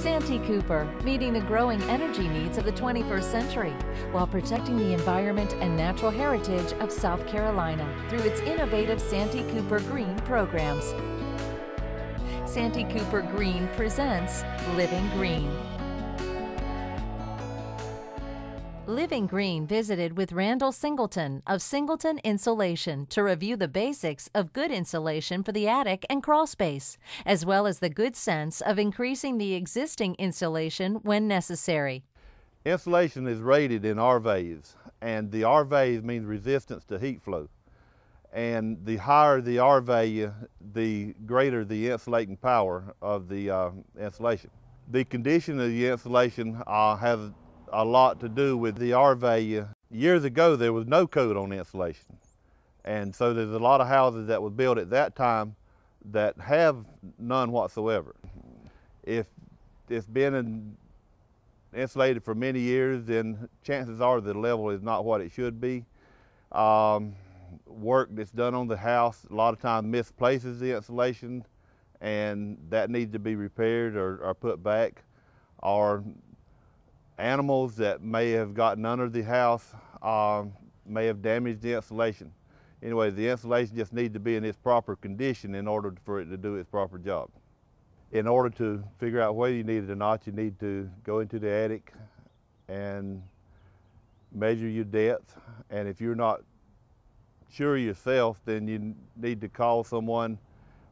Santee Cooper, meeting the growing energy needs of the 21st century while protecting the environment and natural heritage of South Carolina through its innovative Santee Cooper Green programs. Santee Cooper Green presents Living Green. Living Green visited with Randall Singleton of Singleton Insulation to review the basics of good insulation for the attic and crawl space, as well as the good sense of increasing the existing insulation when necessary. Insulation is rated in R values, and the R values means resistance to heat flow. And the higher the R value, the greater the insulating power of the insulation. The condition of the insulation has a lot to do with the R value. Years ago, there was no code on insulation. And so there's a lot of houses that were built at that time that have none whatsoever. If it's been insulated for many years, then chances are the level is not what it should be. Work that's done on the house a lot of times misplaces the insulation, and that needs to be repaired or put back. Or animals that may have gotten under the house may have damaged the insulation. Anyway, the insulation just needs to be in its proper condition in order for it to do its proper job. In order to figure out whether you need it or not, you need to go into the attic and measure your depth. And if you're not sure yourself, then you need to call someone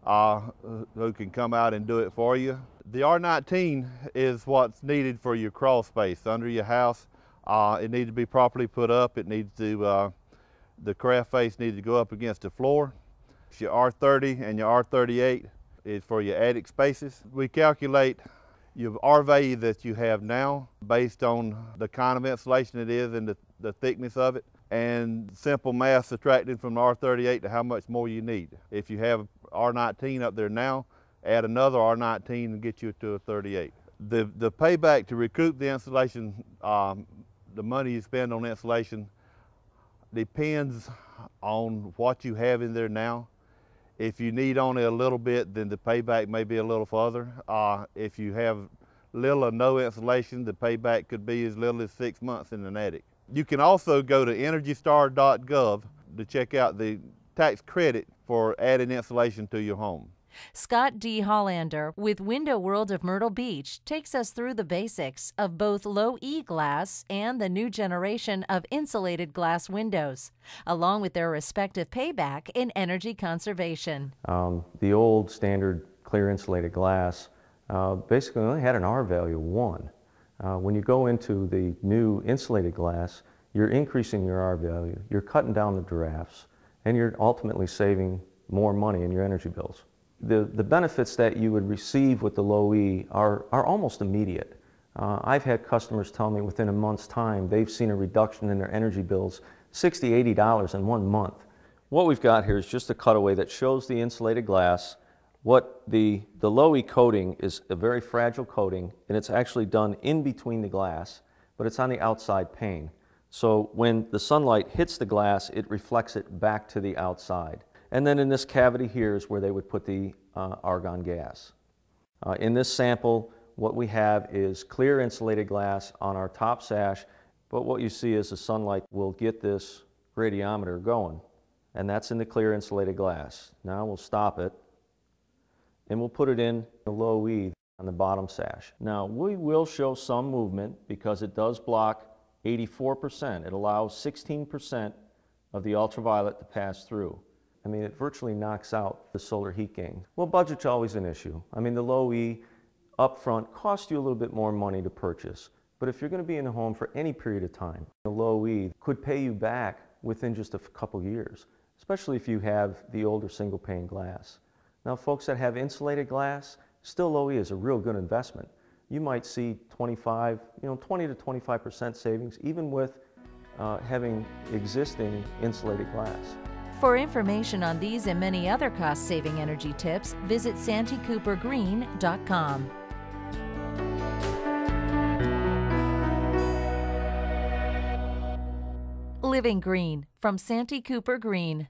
who can come out and do it for you. The R19 is what's needed for your crawl space under your house. It needs to be properly put up. It needs to, the craft face needs to go up against the floor. Your R30 and your R38 is for your attic spaces. We calculate your R value that you have now based on the kind of insulation it is and the thickness of it, and simple math subtracting from the R38 to how much more you need. If you have R19 up there now, add another R19 and get you to a 38. The payback to recoup the insulation, the money you spend on insulation, depends on what you have in there now. If you need only a little bit, then the payback may be a little further. If you have little or no insulation, the payback could be as little as 6 months in an attic. You can also go to EnergyStar.gov to check out the tax credit for adding insulation to your home. Scott Dehollander with Window World of Myrtle Beach takes us through the basics of both low-E glass and the new generation of insulated glass windows, along with their respective payback in energy conservation. The old standard clear insulated glass basically only had an R value of 1. When you go into the new insulated glass, you're increasing your R value, you're cutting down the drafts, and you're ultimately saving more money in your energy bills. The benefits that you would receive with the low E are almost immediate. I've had customers tell me within a month's time they've seen a reduction in their energy bills, $60, $80 in 1 month. What we've got here is just a cutaway that shows the insulated glass. What the low E coating is a very fragile coating, and it's actually done in between the glass, but it's on the outside pane. So when the sunlight hits the glass, it reflects it back to the outside. And then in this cavity here is where they would put the argon gas. In this sample, what we have is clear insulated glass on our top sash, but what you see is the sunlight will get this radiometer going, and that's in the clear insulated glass. Now we'll stop it, and we'll put it in the low E on the bottom sash. Now we will show some movement because it does block 84%. It allows 16% of the ultraviolet to pass through. I mean, it virtually knocks out the solar heat gain. Well, budget's always an issue. I mean, the low E up front costs you a little bit more money to purchase, but if you're going to be in a home for any period of time, the low E could pay you back within just a couple years, especially if you have the older single pane glass. Now, folks that have insulated glass, still low E is a real good investment. You might see 20 to 25% savings, even with having existing insulated glass. For information on these and many other cost-saving energy tips, visit SanteeCooperGreen.com. Living Green from Santee Cooper Green.